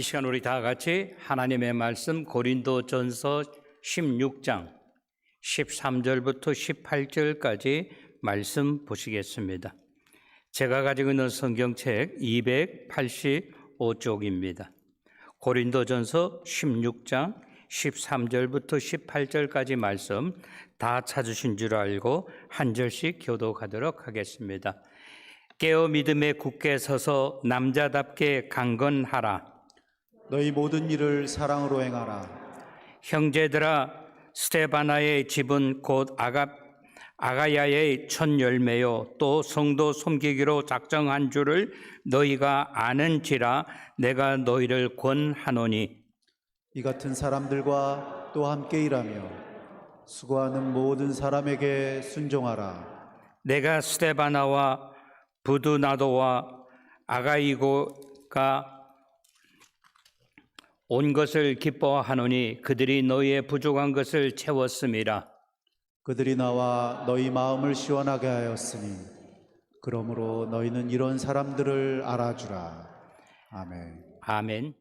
시간 우리 다 같이 하나님의 말씀 고린도전서 16장 13절부터 18절까지 말씀 보시겠습니다. 제가 가지고 있는 성경책 285쪽입니다. 고린도전서 16장 13절부터 18절까지 말씀 다 찾으신 줄 알고 한 절씩 교독하도록 하겠습니다. 깨어 믿음에 굳게 서서 남자답게 강건하라. 너희 모든 일을 사랑으로 행하라. 형제들아, 스데바나의 집은 곧 아가야의 첫 열매요 또 성도 섬기기로 작정한 줄을 너희가 아는지라. 내가 너희를 권하노니 이 같은 사람들과 또 함께 일하며 수고하는 모든 사람에게 순종하라. 내가 스데바나와 부두나도와 아가이고가 온 것을 기뻐하노니 그들이 너희의 부족한 것을 채웠음이라. 그들이 나와 너희 마음을 시원하게 하였으니 그러므로 너희는 이런 사람들을 알아주라. 아멘. 아멘.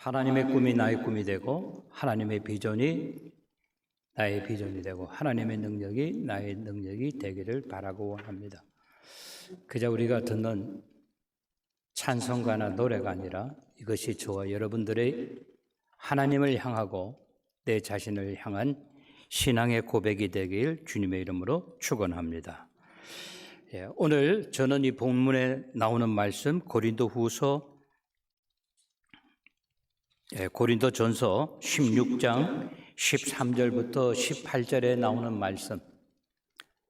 하나님의 꿈이 나의 꿈이 되고 하나님의 비전이 나의 비전이 되고 하나님의 능력이 나의 능력이 되기를 바라고 합니다. 그저 우리가 듣는 찬송가나 노래가 아니라 이것이 저와 여러분들의 하나님을 향하고 내 자신을 향한 신앙의 고백이 되길 주님의 이름으로 축원합니다. 오늘 저는 이 본문에 나오는 말씀 고린도전서 16장 13절부터 18절에 나오는 말씀,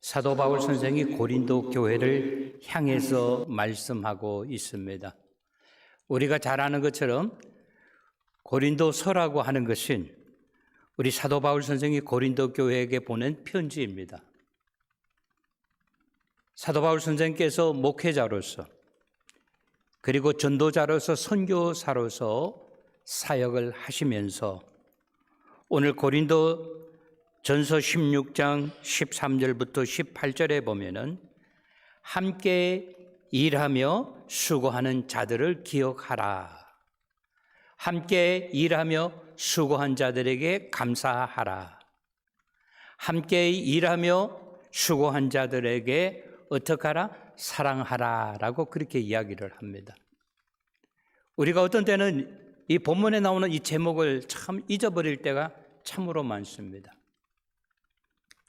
사도 바울 선생이 고린도 교회를 향해서 말씀하고 있습니다. 우리가 잘 아는 것처럼 고린도서라고 하는 것은 우리 사도 바울 선생이 고린도 교회에게 보낸 편지입니다. 사도 바울 선생께서 목회자로서 그리고 전도자로서 선교사로서 사역을 하시면서 오늘 고린도 전서 16장 13절부터 18절에 보면은 함께 일하며 수고하는 자들을 기억하라. 함께 일하며 수고한 자들에게 감사하라. 함께 일하며 수고한 자들에게 어떻게 하라? 사랑하라 라고 그렇게 이야기를 합니다. 우리가 어떤 때는 이 본문에 나오는 이 제목을 참 잊어버릴 때가 참으로 많습니다.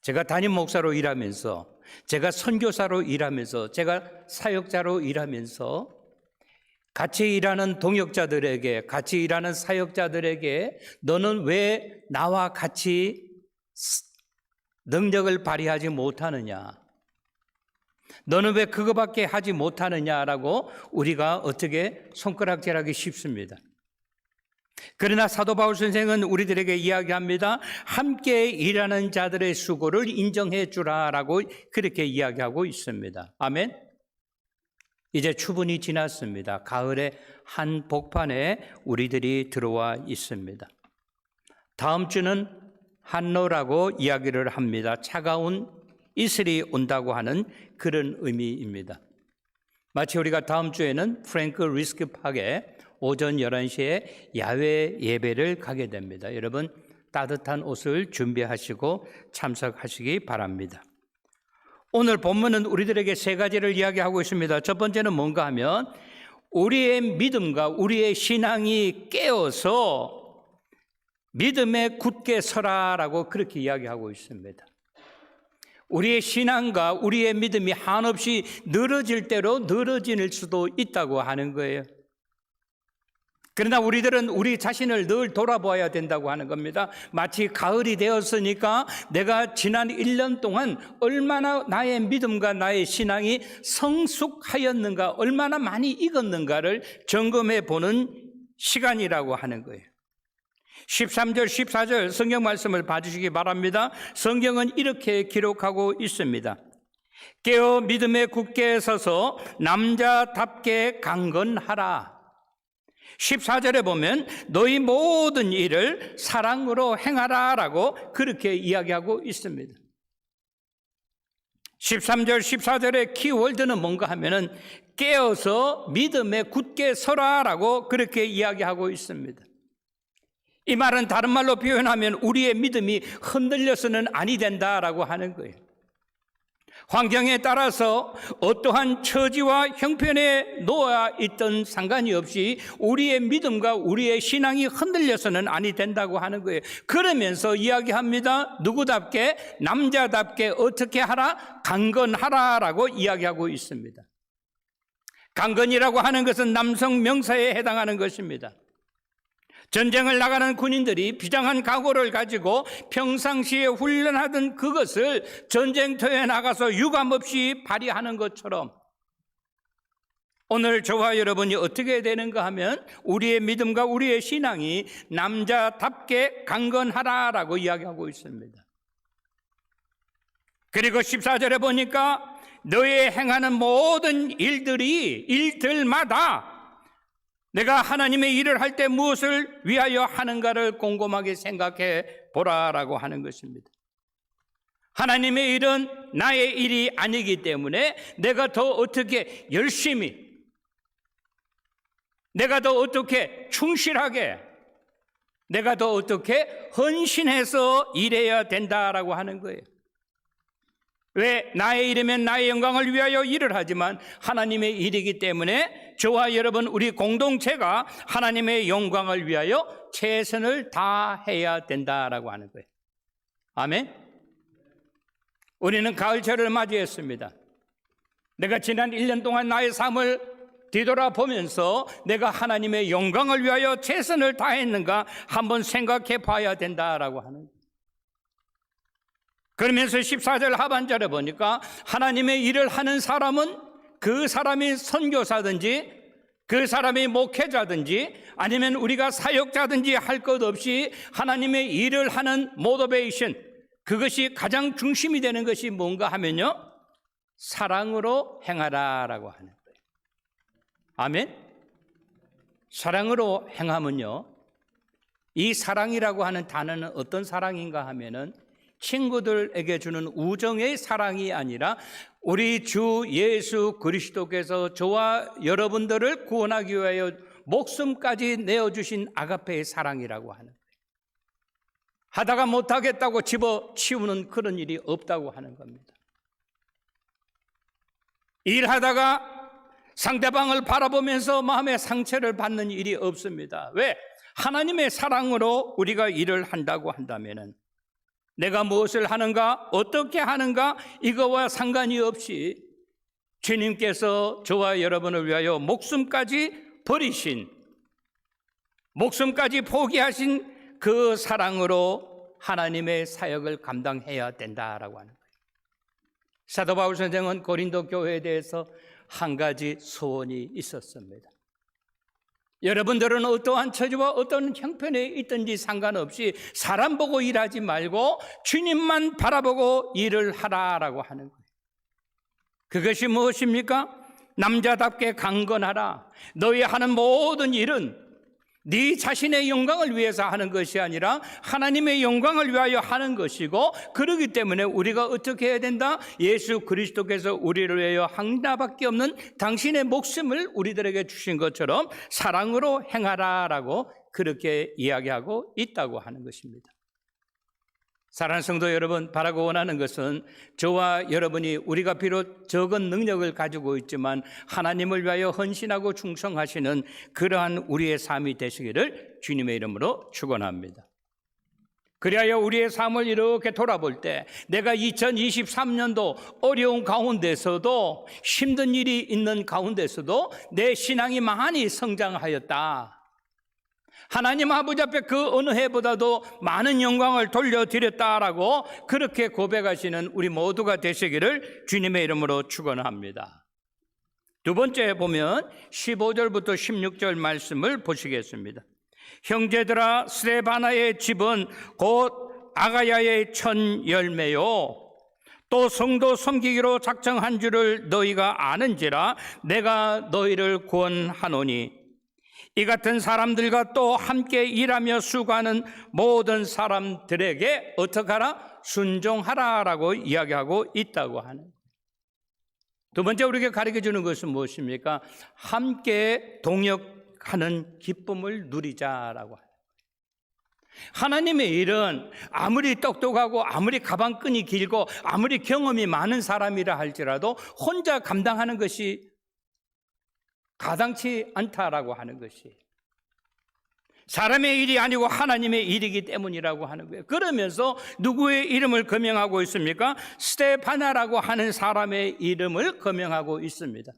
제가 담임 목사로 일하면서, 제가 선교사로 일하면서, 제가 사역자로 일하면서 같이 일하는 동역자들에게, 같이 일하는 사역자들에게 너는 왜 나와 같이 능력을 발휘하지 못하느냐? 너는 왜 그거밖에 하지 못하느냐라고 우리가 어떻게 손가락질하기 쉽습니다. 그러나 사도 바울 선생은 우리들에게 이야기합니다. 함께 일하는 자들의 수고를 인정해 주라라고 그렇게 이야기하고 있습니다. 아멘. 이제 추분이 지났습니다. 가을의 한 복판에 우리들이 들어와 있습니다. 다음 주는 한노라고 이야기를 합니다. 차가운 이슬이 온다고 하는 그런 의미입니다. 마치 우리가 다음 주에는 프랭크 리스크 팍에 오전 11시에 야외 예배를 가게 됩니다. 여러분 따뜻한 옷을 준비하시고 참석하시기 바랍니다. 오늘 본문은 우리들에게 세 가지를 이야기하고 있습니다. 첫 번째는 뭔가 하면 우리의 믿음과 우리의 신앙이 깨어서 믿음에 굳게 서라라고 그렇게 이야기하고 있습니다. 우리의 신앙과 우리의 믿음이 한없이 늘어질 대로 늘어질 수도 있다고 하는 거예요. 그러나 우리들은 우리 자신을 늘 돌아보아야 된다고 하는 겁니다. 마치 가을이 되었으니까 내가 지난 1년 동안 얼마나 나의 믿음과 나의 신앙이 성숙하였는가, 얼마나 많이 익었는가를 점검해 보는 시간이라고 하는 거예요. 13절, 14절 성경 말씀을 봐주시기 바랍니다. 성경은 이렇게 기록하고 있습니다. 깨어 믿음에 굳게 서서 남자답게 강건하라. 14절에 보면 너희 모든 일을 사랑으로 행하라라고 그렇게 이야기하고 있습니다. 13절, 14절의 키워드는 뭔가 하면은 깨어서 믿음에 굳게 서라라고 그렇게 이야기하고 있습니다. 이 말은 다른 말로 표현하면 우리의 믿음이 흔들려서는 아니 된다라고 하는 거예요. 환경에 따라서 어떠한 처지와 형편에 놓아 있던 상관이 없이 우리의 믿음과 우리의 신앙이 흔들려서는 아니 된다고 하는 거예요. 그러면서 이야기합니다. 누구답게? 남자답게 어떻게 하라? 강건하라라고 이야기하고 있습니다. 강건이라고 하는 것은 남성 명사에 해당하는 것입니다. 전쟁을 나가는 군인들이 비장한 각오를 가지고 평상시에 훈련하던 그것을 전쟁터에 나가서 유감없이 발휘하는 것처럼 오늘 저와 여러분이 어떻게 되는가 하면 우리의 믿음과 우리의 신앙이 남자답게 강건하라라고 이야기하고 있습니다. 그리고 14절에 보니까 너의 행하는 모든 일들마다 내가 하나님의 일을 할 때 무엇을 위하여 하는가를 곰곰하게 생각해 보라라고 하는 것입니다. 하나님의 일은 나의 일이 아니기 때문에 내가 더 어떻게 열심히, 내가 더 어떻게 충실하게, 내가 더 어떻게 헌신해서 일해야 된다라고 하는 거예요. 왜? 나의 일이면 나의 영광을 위하여 일을 하지만 하나님의 일이기 때문에 저와 여러분 우리 공동체가 하나님의 영광을 위하여 최선을 다해야 된다라고 하는 거예요. 아멘. 우리는 가을철을 맞이했습니다. 내가 지난 1년 동안 나의 삶을 뒤돌아보면서 내가 하나님의 영광을 위하여 최선을 다했는가 한번 생각해 봐야 된다라고 하는 거예요. 그러면서 14절 하반절에 보니까 하나님의 일을 하는 사람은 그 사람이 선교사든지 그 사람이 목회자든지 아니면 우리가 사역자든지 할 것 없이 하나님의 일을 하는 모티베이션, 그것이 가장 중심이 되는 것이 뭔가 하면요, 사랑으로 행하라라고 하는 거예요. 아멘. 사랑으로 행하면요, 이 사랑이라고 하는 단어는 어떤 사랑인가 하면은 친구들에게 주는 우정의 사랑이 아니라 우리 주 예수 그리스도께서 저와 여러분들을 구원하기 위하여 목숨까지 내어주신 아가페의 사랑이라고 하는 거예요. 하다가 못하겠다고 집어치우는 그런 일이 없다고 하는 겁니다. 일하다가 상대방을 바라보면서 마음의 상처를 받는 일이 없습니다. 왜? 하나님의 사랑으로 우리가 일을 한다고 한다면은 내가 무엇을 하는가, 어떻게 하는가 이거와 상관이 없이 주님께서 저와 여러분을 위하여 목숨까지 버리신, 목숨까지 포기하신 그 사랑으로 하나님의 사역을 감당해야 된다라고 하는 거예요. 사도 바울 선생은 고린도 교회에 대해서 한 가지 소원이 있었습니다. 여러분들은 어떠한 처지와 어떤 형편에 있든지 상관없이 사람 보고 일하지 말고 주님만 바라보고 일을 하라라고 하는 거예요. 그것이 무엇입니까? 남자답게 강건하라. 너희 하는 모든 일은 네 자신의 영광을 위해서 하는 것이 아니라 하나님의 영광을 위하여 하는 것이고, 그렇기 때문에 우리가 어떻게 해야 된다? 예수 그리스도께서 우리를 위하여 하나밖에 없는 당신의 목숨을 우리들에게 주신 것처럼 사랑으로 행하라라고 그렇게 이야기하고 있다고 하는 것입니다. 사랑하는 성도 여러분, 바라고 원하는 것은 저와 여러분이 우리가 비록 적은 능력을 가지고 있지만 하나님을 위하여 헌신하고 충성하시는 그러한 우리의 삶이 되시기를 주님의 이름으로 축원합니다. 그리하여 우리의 삶을 이렇게 돌아볼 때 내가 2023년도 어려운 가운데서도, 힘든 일이 있는 가운데서도 내 신앙이 많이 성장하였다. 하나님 아버지 앞에 그 어느 해보다도 많은 영광을 돌려드렸다라고 그렇게 고백하시는 우리 모두가 되시기를 주님의 이름으로 축원합니다. 두 번째 보면 15절부터 16절 말씀을 보시겠습니다. 형제들아, 스데바나의 집은 곧 아가야의 첫 열매요 또 성도 섬기기로 작정한 줄을 너희가 아는지라 내가 너희를 구원하노니, 이 같은 사람들과 또 함께 일하며 수고하는 모든 사람들에게 어떻게 하라? 순종하라라고 이야기하고 있다고 하는. 두 번째 우리에게 가르쳐주는 것은 무엇입니까? 함께 동역하는 기쁨을 누리자라고 하는. 하나님의 일은 아무리 똑똑하고 아무리 가방끈이 길고 아무리 경험이 많은 사람이라 할지라도 혼자 감당하는 것이 가당치 않다라고 하는 것이, 사람의 일이 아니고 하나님의 일이기 때문이라고 하는 거예요. 그러면서 누구의 이름을 거명하고 있습니까? 스데바나라고 하는 사람의 이름을 거명하고 있습니다.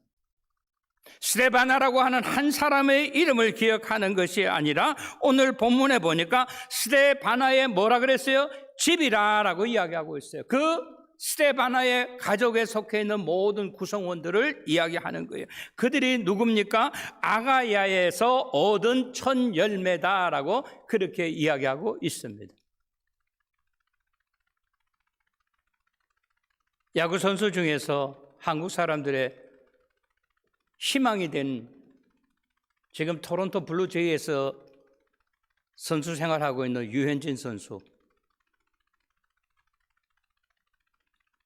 스데바나라고 하는 한 사람의 이름을 기억하는 것이 아니라 오늘 본문에 보니까 스데바나의 뭐라 그랬어요? 집이라라고 이야기하고 있어요. 그 스데바나의 가족에 속해 있는 모든 구성원들을 이야기하는 거예요. 그들이 누굽니까? 아가야에서 얻은 첫 열매다라고 그렇게 이야기하고 있습니다. 야구 선수 중에서 한국 사람들의 희망이 된, 지금 토론토 블루제이에서 선수 생활하고 있는 유현진 선수,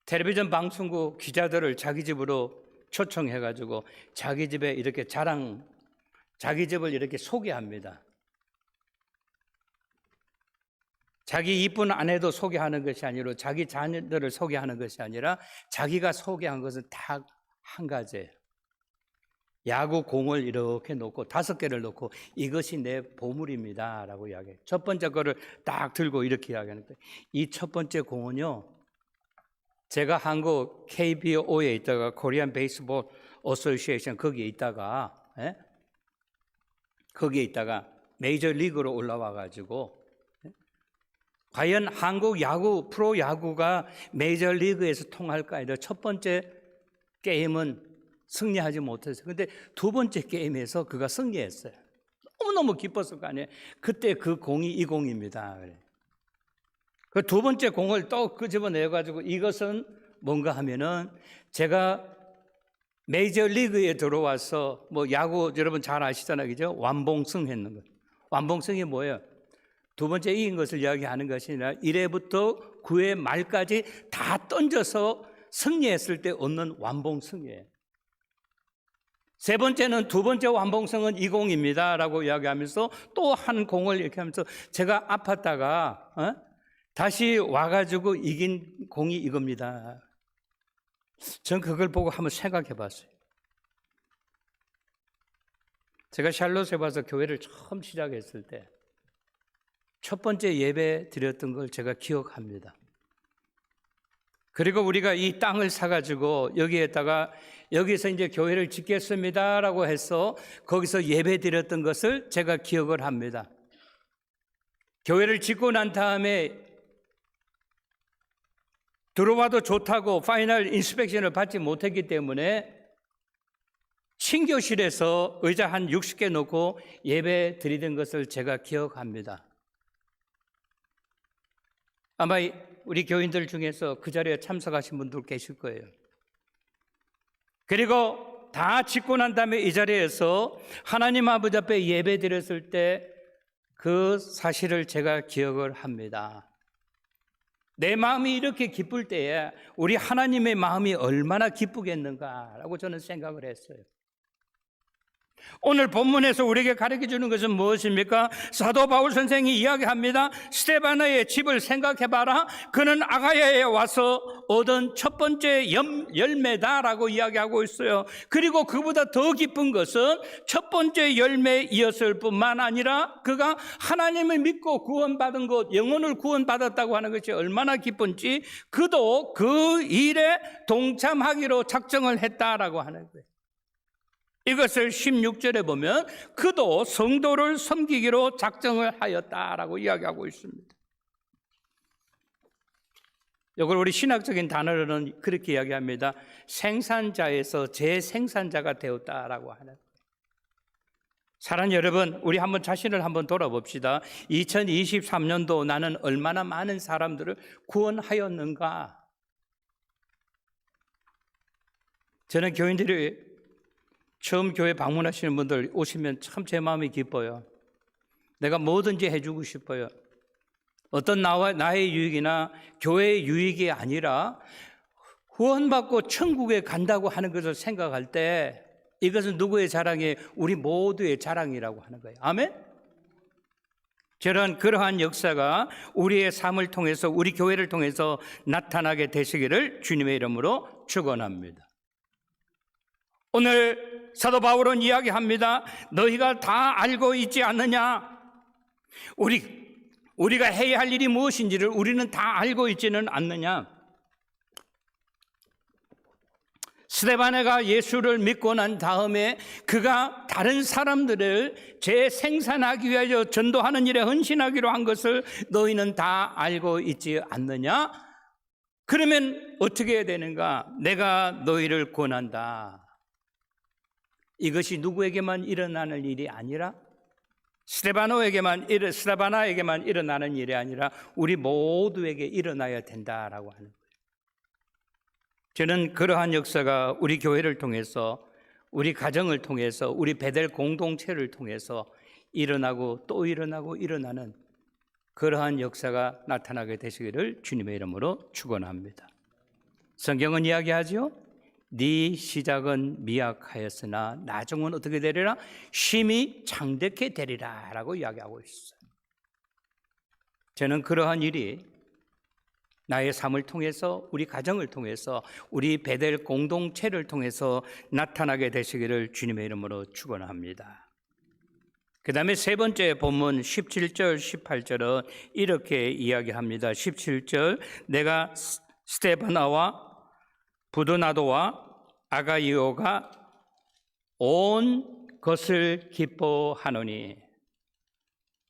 텔레비전 방송국 기자들을 자기 집으로 초청해가지고 자기 집에 이렇게 자기 집을 이렇게 소개합니다. 자기 이쁜 아내도 소개하는 것이 아니라, 자기 자녀들을 소개하는 것이 아니라 자기가 소개한 것은 다 한 가지예요. 야구 공을 이렇게 놓고 5개를 놓고 이것이 내 보물입니다 라고 이야기해요. 첫 번째 거를 딱 들고 이렇게 이야기하는 거예요. 이 첫 번째 공은요, 제가 한국 KBO에 있다가 코리안 베이스볼 어소시에이션 거기에 있다가 메이저 리그로 올라와 가지고 과연 한국 야구, 프로 야구가 메이저 리그에서 통할까 해도 첫 번째 게임은 승리하지 못했어요. 근데 두 번째 게임에서 그가 승리했어요. 너무너무 기뻤을 거 아니에요. 그때 그 공이 이 공입니다. 그 두 번째 공을 또 끄집어내가지고 이것은 뭔가 하면은, 제가 메이저 리그에 들어와서 뭐 야구 여러분 잘 아시잖아요. 그죠? 완봉승 했는 것. 완봉승이 뭐예요? 두 번째 이긴 것을 이야기하는 것이 아니라 1회부터 9회 말까지 다 던져서 승리했을 때 얻는 완봉승이에요. 세 번째는, 두 번째 완봉승은 이 공입니다 라고 이야기하면서 또 한 공을 이렇게 하면서, 제가 아팠다가 다시 와가지고 이긴 공이 이겁니다. 전 그걸 보고 한번 생각해 봤어요. 제가 샬롯에 와서 교회를 처음 시작했을 때 첫 번째 예배 드렸던 걸 제가 기억합니다. 그리고 우리가 이 땅을 사가지고 여기서 이제 교회를 짓겠습니다라고 해서 거기서 예배 드렸던 것을 제가 기억을 합니다. 교회를 짓고 난 다음에 들어와도 좋다고 파이널 인스펙션을 받지 못했기 때문에 신교실에서 의자 한 60개 놓고 예배 드리던 것을 제가 기억합니다. 아마 우리 교인들 중에서 그 자리에 참석하신 분들 계실 거예요. 그리고 다 짓고 난 다음에 이 자리에서 하나님 아버지 앞에 예배 드렸을 때 그 사실을 제가 기억을 합니다. 내 마음이 이렇게 기쁠 때에 우리 하나님의 마음이 얼마나 기쁘겠는가라고 저는 생각을 했어요. 오늘 본문에서 우리에게 가르쳐 주는 것은 무엇입니까? 사도 바울 선생이 이야기합니다. 스데바나의 집을 생각해 봐라. 그는 아가야에 와서 얻은 첫 번째 열매다라고 이야기하고 있어요. 그리고 그보다 더 기쁜 것은 첫 번째 열매이었을 뿐만 아니라 그가 하나님을 믿고 구원받은 것, 영혼을 구원받았다고 하는 것이 얼마나 기쁜지 그도 그 일에 동참하기로 작정을 했다라고 하는 거예요. 이것을 16절에 보면 그도 성도를 섬기기로 작정을 하였다라고 이야기하고 있습니다. 이걸 우리 신학적인 단어로는 그렇게 이야기합니다. 생산자에서 재생산자가 되었다라고 하는 거예요. 사랑하는 여러분, 우리 한번 자신을 한번 돌아봅시다. 2023년도 나는 얼마나 많은 사람들을 구원하였는가? 저는 교인들이 처음 교회 방문하시는 분들 오시면 참 제 마음이 기뻐요. 내가 뭐든지 해주고 싶어요. 어떤 나의 유익이나 교회의 유익이 아니라 구원받고 천국에 간다고 하는 것을 생각할 때 이것은 누구의 자랑이에요? 우리 모두의 자랑이라고 하는 거예요. 아멘? 그러한 역사가 우리의 삶을 통해서 우리 교회를 통해서 나타나게 되시기를 주님의 이름으로 축원합니다. 오늘 사도 바울은 이야기합니다. 너희가 다 알고 있지 않느냐? 우리가 해야 할 일이 무엇인지를 우리는 다 알고 있지는 않느냐? 스데바네가 예수를 믿고 난 다음에 그가 다른 사람들을 재생산하기 위하여 전도하는 일에 헌신하기로 한 것을 너희는 다 알고 있지 않느냐? 그러면 어떻게 해야 되는가? 내가 너희를 권한다. 이것이 누구에게만 일어나는 일이 아니라 스데바나에게만 일어나는 일이 아니라 우리 모두에게 일어나야 된다라고 하는 거예요. 저는 그러한 역사가 우리 교회를 통해서, 우리 가정을 통해서, 우리 베델 공동체를 통해서 일어나고 또 일어나는 그러한 역사가 나타나게 되시기를 주님의 이름으로 축원합니다. 성경은 이야기하죠. 네 시작은 미약하였으나 나중은 어떻게 되리라? 심히 창대케 되리라 라고 이야기하고 있어요. 저는 그러한 일이 나의 삶을 통해서, 우리 가정을 통해서, 우리 베델 공동체를 통해서 나타나게 되시기를 주님의 이름으로 축원합니다. 그 다음에 세 번째 본문 17절 18절은 이렇게 이야기합니다. 17절 내가 스데바나와 부도나도와 아가이오가 온 것을 기뻐하노니,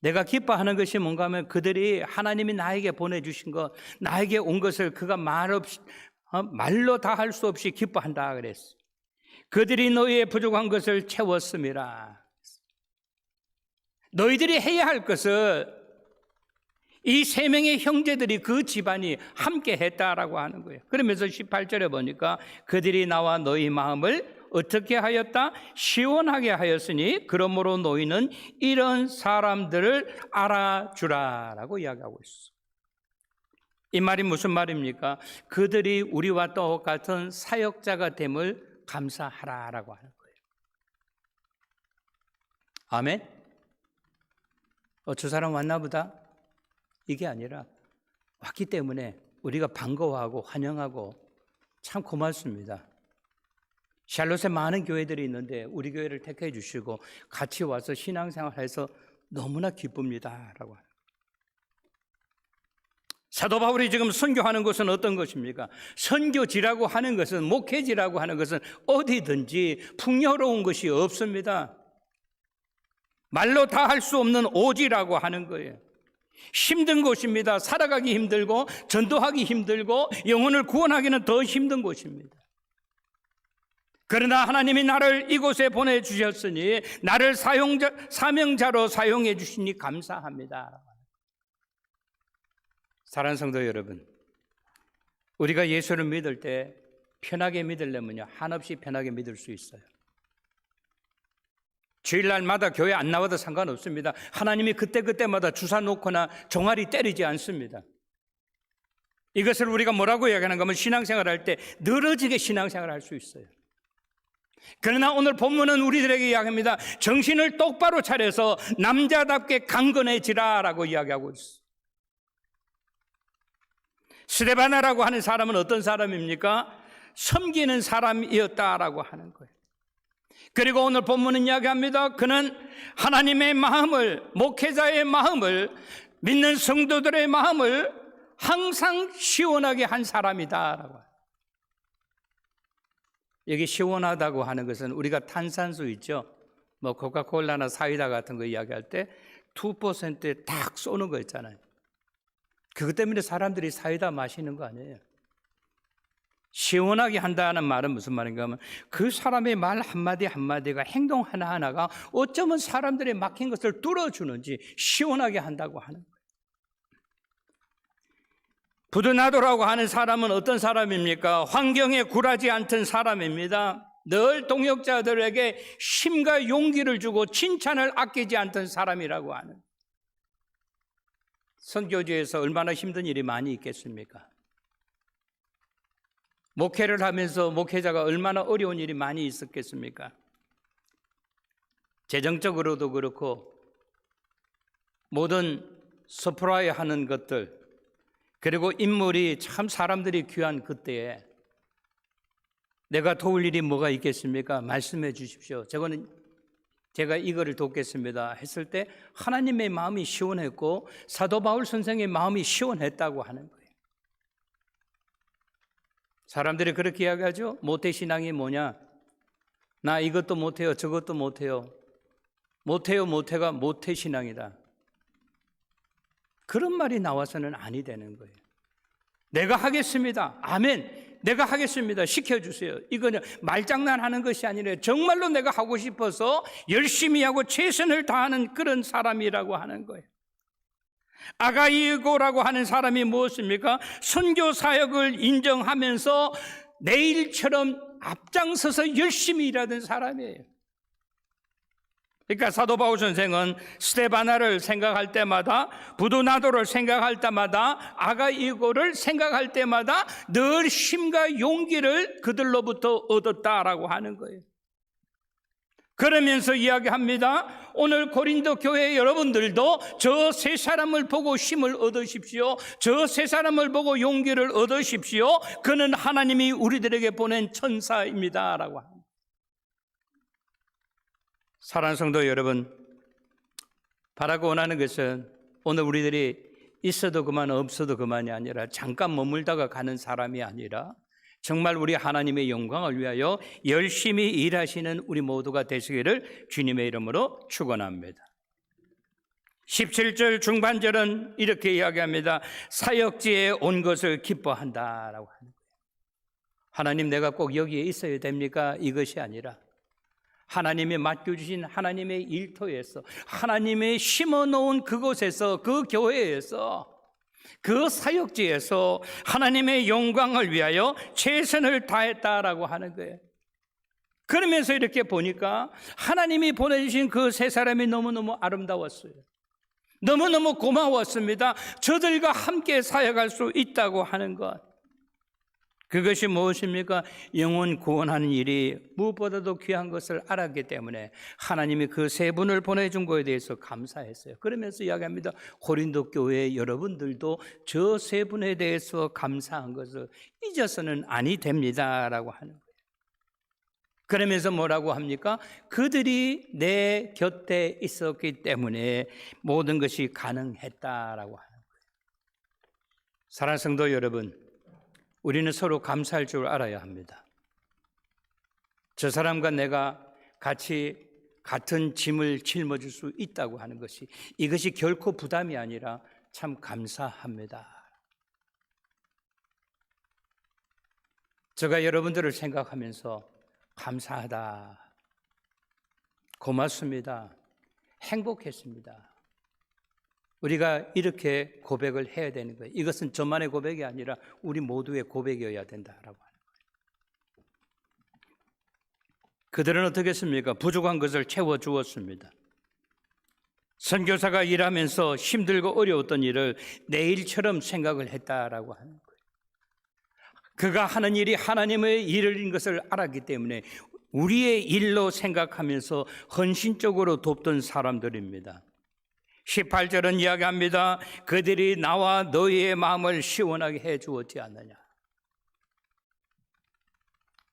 내가 기뻐하는 것이 뭔가 하면 그들이 하나님이 나에게 보내주신 것, 나에게 온 것을 그가 말로 다 할 수 없이 기뻐한다 그랬어. 그들이 너희의 부족한 것을 채웠음이라. 너희들이 해야 할 것을 이 세 명의 형제들이, 그 집안이 함께 했다라고 하는 거예요. 그러면서 18절에 보니까 그들이 나와 너희 마음을 어떻게 하였다? 시원하게 하였으니 그러므로 너희는 이런 사람들을 알아주라라고 이야기하고 있어. 이 말이 무슨 말입니까? 그들이 우리와 똑같은 사역자가 됨을 감사하라라고 하는 거예요. 아멘? 저 사람 왔나 보다? 이게 아니라 왔기 때문에 우리가 반가워하고 환영하고 참 고맙습니다. 샬롯에 많은 교회들이 있는데 우리 교회를 택해 주시고 같이 와서 신앙생활해서 너무나 기쁩니다 라고. 사도 바울이 지금 선교하는 것은 어떤 것입니까? 선교지라고 하는 것은, 목회지라고 하는 것은 어디든지 풍요로운 것이 없습니다. 말로 다 할 수 없는 오지라고 하는 거예요. 힘든 곳입니다. 살아가기 힘들고 전도하기 힘들고 영혼을 구원하기는 더 힘든 곳입니다. 그러나 하나님이 나를 이곳에 보내주셨으니 나를 사명자로 사용해 주시니 감사합니다. 사랑하는 성도 여러분, 우리가 예수를 믿을 때 편하게 믿으려면요, 한없이 편하게 믿을 수 있어요. 주일날마다 교회 안 나와도 상관없습니다. 하나님이 그때그때마다 주사 놓거나 종아리 때리지 않습니다. 이것을 우리가 뭐라고 이야기하는가 하면 신앙생활 할 때 늘어지게 신앙생활 할 수 있어요. 그러나 오늘 본문은 우리들에게 이야기합니다. 정신을 똑바로 차려서 남자답게 강건해지라라고 이야기하고 있어요. 스데바나라고 하는 사람은 어떤 사람입니까? 섬기는 사람이었다라고 하는 거예요. 그리고 오늘 본문은 이야기합니다. 그는 하나님의 마음을, 목회자의 마음을, 믿는 성도들의 마음을 항상 시원하게 한 사람이다라고 해요. 여기 시원하다고 하는 것은 우리가 탄산수 있죠. 뭐 코카콜라나 사이다 같은 거 이야기할 때 2%에 딱 쏘는 거 있잖아요. 그것 때문에 사람들이 사이다 마시는 거 아니에요. 시원하게 한다는 말은 무슨 말인가 하면 그 사람의 말 한마디 한마디가 행동 하나하나가 어쩌면 사람들의 막힌 것을 뚫어주는지 시원하게 한다고 하는 거예요. 부드나도라고 하는 사람은 어떤 사람입니까? 환경에 굴하지 않던 사람입니다. 늘 동역자들에게 힘과 용기를 주고 칭찬을 아끼지 않던 사람이라고 하는. 선교지에서 얼마나 힘든 일이 많이 있겠습니까? 목회를 하면서 목회자가 얼마나 어려운 일이 많이 있었겠습니까? 재정적으로도 그렇고 모든 서프라이 하는 것들, 그리고 인물이 참 사람들이 귀한 그때에 내가 도울 일이 뭐가 있겠습니까? 말씀해 주십시오. 제가 이거를 돕겠습니다 했을 때 하나님의 마음이 시원했고 사도 바울 선생의 마음이 시원했다고 하는 거예요. 사람들이 그렇게 이야기하죠. 모태신앙이 뭐냐? 나 이것도 못해요, 저것도 못해요. 모태가 모태신앙이다. 그런 말이 나와서는 아니 되는 거예요. 내가 하겠습니다. 아멘. 내가 하겠습니다. 시켜주세요. 이거는 말장난하는 것이 아니라 정말로 내가 하고 싶어서 열심히 하고 최선을 다하는 그런 사람이라고 하는 거예요. 아가이고라고 하는 사람이 무엇입니까? 선교 사역을 인정하면서 내일처럼 앞장서서 열심히 일하던 사람이에요. 그러니까 사도 바울 선생은 스데바나를 생각할 때마다, 부두나도를 생각할 때마다, 아가이고를 생각할 때마다 늘 힘과 용기를 그들로부터 얻었다라고 하는 거예요. 그러면서 이야기합니다. 오늘 고린도 교회 여러분들도 저 세 사람을 보고 힘을 얻으십시오. 저 세 사람을 보고 용기를 얻으십시오. 그는 하나님이 우리들에게 보낸 천사입니다 라고 합니다. 사랑하는 성도 여러분, 바라고 원하는 것은 오늘 우리들이 있어도 그만 없어도 그만이 아니라 잠깐 머물다가 가는 사람이 아니라 정말 우리 하나님의 영광을 위하여 열심히 일하시는 우리 모두가 되시기를 주님의 이름으로 축원합니다. 17절 중반절은 이렇게 이야기합니다. 사역지에 온 것을 기뻐한다라고 하는 거예요. 하나님, 내가 꼭 여기에 있어야 됩니까? 이것이 아니라 하나님이 맡겨주신 하나님의 일터에서, 하나님의 심어놓은 그곳에서, 그 교회에서, 그 사역지에서 하나님의 영광을 위하여 최선을 다했다라고 하는 거예요. 그러면서 이렇게 보니까 하나님이 보내주신 그 세 사람이 너무너무 아름다웠어요. 너무너무 고마웠습니다. 저들과 함께 사역할 수 있다고 하는 것, 그것이 무엇입니까? 영혼 구원하는 일이 무엇보다도 귀한 것을 알았기 때문에 하나님이 그 세 분을 보내준 것에 대해서 감사했어요. 그러면서 이야기합니다. 고린도 교회 여러분들도 저 세 분에 대해서 감사한 것을 잊어서는 아니 됩니다라고 하는 거예요. 그러면서 뭐라고 합니까? 그들이 내 곁에 있었기 때문에 모든 것이 가능했다라고 하는 거예요. 사랑하는 성도 여러분, 우리는 서로 감사할 줄 알아야 합니다. 저 사람과 내가 같이 같은 짐을 짊어질 수 있다고 하는 것이, 이것이 결코 부담이 아니라 참 감사합니다. 제가 여러분들을 생각하면서 감사하다, 고맙습니다, 행복했습니다. 우리가 이렇게 고백을 해야 되는 거예요. 이것은 저만의 고백이 아니라 우리 모두의 고백이어야 된다라고 하는 거예요. 그들은 어떻게 했습니까? 부족한 것을 채워주었습니다. 선교사가 일하면서 힘들고 어려웠던 일을 내 일처럼 생각을 했다라고 하는 거예요. 그가 하는 일이 하나님의 일인 것을 알았기 때문에 우리의 일로 생각하면서 헌신적으로 돕던 사람들입니다. 18절은 이야기합니다. 그들이 나와 너희의 마음을 시원하게 해 주었지 않느냐.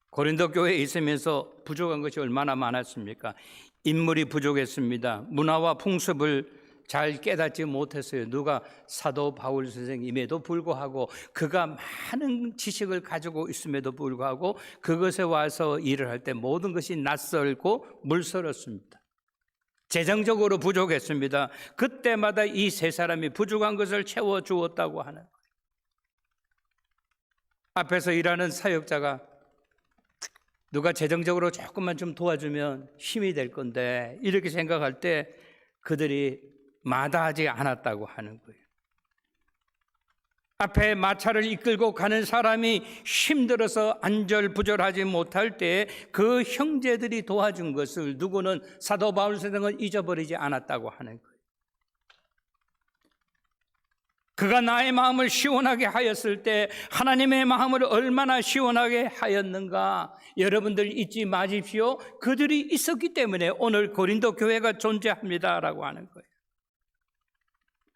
고린도 교회에 있으면서 부족한 것이 얼마나 많았습니까? 인물이 부족했습니다. 문화와 풍습을 잘 깨닫지 못했어요. 누가 사도 바울 선생님에도 불구하고 그가 많은 지식을 가지고 있음에도 불구하고 그것에 와서 일을 할 때 모든 것이 낯설고 물설었습니다. 재정적으로 부족했습니다. 그때마다 이 세 사람이 부족한 것을 채워주었다고 하는 거예요. 앞에서 일하는 사역자가 누가 재정적으로 조금만 좀 도와주면 힘이 될 건데 이렇게 생각할 때 그들이 마다하지 않았다고 하는 거예요. 앞에 마차를 이끌고 가는 사람이 힘들어서 안절부절하지 못할 때 그 형제들이 도와준 것을 누구는 사도 바울 선생은 잊어버리지 않았다고 하는 거예요. 그가 나의 마음을 시원하게 하였을 때 하나님의 마음을 얼마나 시원하게 하였는가. 여러분들 잊지 마십시오. 그들이 있었기 때문에 오늘 고린도 교회가 존재합니다라고 하는 거예요.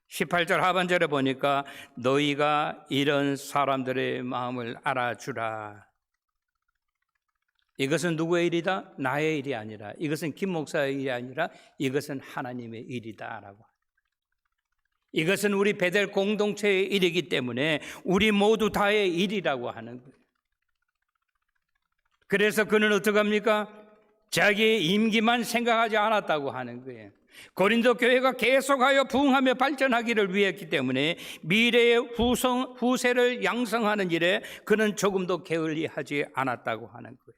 18절 하반절에 보니까 너희가 이런 사람들의 마음을 알아주라. 이것은 누구의 일이다? 나의 일이 아니라, 이것은 김 목사의 일이 아니라 이것은 하나님의 일이다라고. 이것은 우리 베델 공동체의 일이기 때문에 우리 모두 다의 일이라고 하는 거예요. 그래서 그는 어떻게 합니까? 자기의 임기만 생각하지 않았다고 하는 거예요. 고린도 교회가 계속하여 부흥하며 발전하기를 위했기 때문에 미래의 후세를 양성하는 일에 그는 조금도 게을리하지 않았다고 하는 거예요.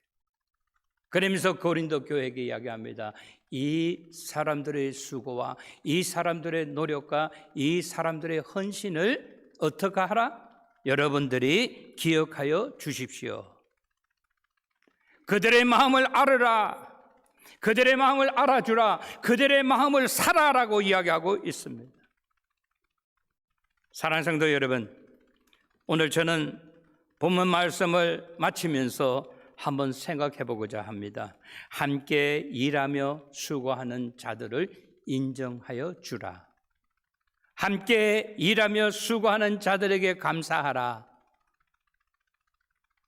그러면서 고린도 교회에게 이야기합니다. 이 사람들의 수고와 이 사람들의 노력과 이 사람들의 헌신을 어떻게 하라? 여러분들이 기억하여 주십시오. 그들의 마음을 알으라. 그들의 마음을 알아주라. 그들의 마음을 사라라고 이야기하고 있습니다. 사랑하는 성도 여러분, 오늘 저는 본문 말씀을 마치면서 한번 생각해 보고자 합니다. 함께 일하며 수고하는 자들을 인정하여 주라. 함께 일하며 수고하는 자들에게 감사하라.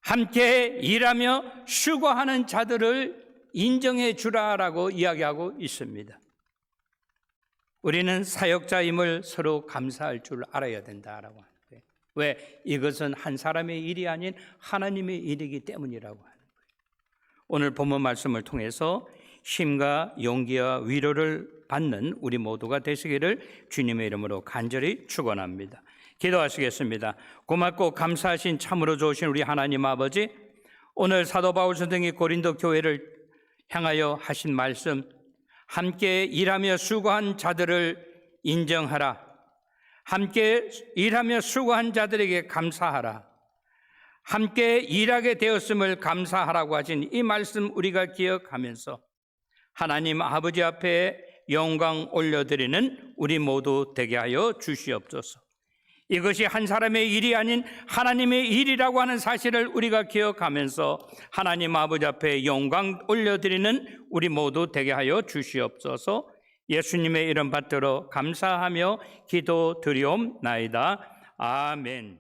함께 일하며 수고하는 자들을 인정해 주라라고 이야기하고 있습니다. 우리는 사역자임을 서로 감사할 줄 알아야 된다라고 하는 거예요. 왜? 이것은 한 사람의 일이 아닌 하나님의 일이기 때문이라고 하는 거예요. 오늘 본문 말씀을 통해서 힘과 용기와 위로를 받는 우리 모두가 되시기를 주님의 이름으로 간절히 축원합니다. 기도하시겠습니다. 고맙고 감사하신 참으로 좋으신 우리 하나님 아버지, 오늘 사도 바울 선생이 고린도 교회를 향하여 하신 말씀, 함께 일하며 수고한 자들을 인정하라. 함께 일하며 수고한 자들에게 감사하라. 함께 일하게 되었음을 감사하라고 하신 이 말씀 우리가 기억하면서 하나님 아버지 앞에 영광 올려드리는 우리 모두 되게 하여 주시옵소서. 이것이 한 사람의 일이 아닌 하나님의 일이라고 하는 사실을 우리가 기억하면서 하나님 아버지 앞에 영광 올려드리는 우리 모두 되게 하여 주시옵소서. 예수님의 이름 받들어 감사하며 기도드리옵나이다. 아멘.